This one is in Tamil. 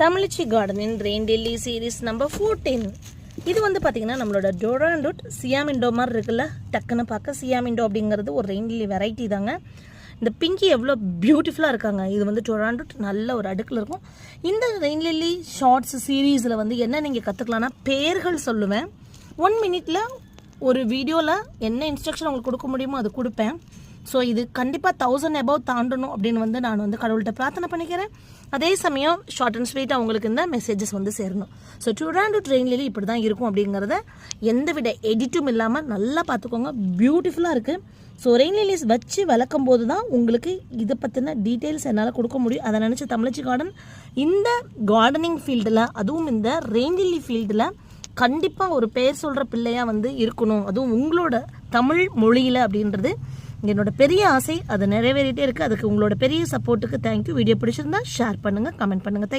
தமிழச்சி கார்டனின் ரெயின் டெல்லி சீரீஸ் நம்பர் 14. இது வந்து பார்த்தீங்கன்னா நம்மளோட டோராண்டோட் சியாமிண்டோ மாதிரி இருக்குல்ல, டக்குன்னு பார்க்க சியாமிண்டோ அப்படிங்கிறது ஒரு ரெயின் டெல்லி வெரைட்டி தாங்க. இந்த பிங்கி எவ்வளோ பியூட்டிஃபுல்லாக இருக்காங்க. இது வந்து டொராண்டோட் நல்ல ஒரு அடுக்கில் இருக்கும். இந்த ரெயின் லில்லி ஷார்ட்ஸ் சீரீஸில் வந்து என்ன நீங்கள் கற்றுக்கலான்னா, பேர்கள் சொல்லுவேன். 1 மினிட்ல ஒரு வீடியோவில் என்ன இன்ஸ்ட்ரக்ஷன் உங்களுக்கு கொடுக்க முடியுமோ அது கொடுப்பேன். ஸோ இது கண்டிப்பாக 1000 above தாண்டணும் அப்படின்னு வந்து நான் வந்து கடவுள்கிட்ட பிரார்த்தனை பண்ணிக்கிறேன். அதே சமயம் ஷார்ட் அண்ட் ஸ்வீட்டாக உங்களுக்கு இந்த மெசேஜஸ் வந்து சேரணும். ஸோ டொராண்டோட் ரெயின் லில்லி இப்படி தான் இருக்கும் அப்படிங்கிறத எந்த வித எடிட்டும் இல்லாமல் நல்லா பார்த்துக்கோங்க. பியூட்டிஃபுல்லாக இருக்குது. ஸோ ரெயின் லில்லிஸ் வச்சு வளர்க்கும் போது தான் உங்களுக்கு இதை பற்றின டீட்டெயில்ஸ் என்னால் கொடுக்க முடியும். அதை நினச்சி தமிழச்சி கார்டன் இந்த கார்டனிங் ஃபீல்டில், அதுவும் இந்த ரெயின் லில்லி ஃபீல்டில் கண்டிப்பாக ஒரு பேர் சொல்கிற பிள்ளையாக வந்து இருக்கணும், அதுவும் உங்களோட தமிழ் மொழியில் அப்படின்றது என்னோட பெரிய ஆசை. அது நிறைவேறிட்டே இருக்குது. அதுக்கு உங்களோட பெரிய சப்போர்ட்டுக்கு தேங்க்யூ. வீடியோ பிடிச்சிருந்தா ஷேர் பண்ணுங்கள், கமெண்ட் பண்ணுங்கள். தேங்க்யூ.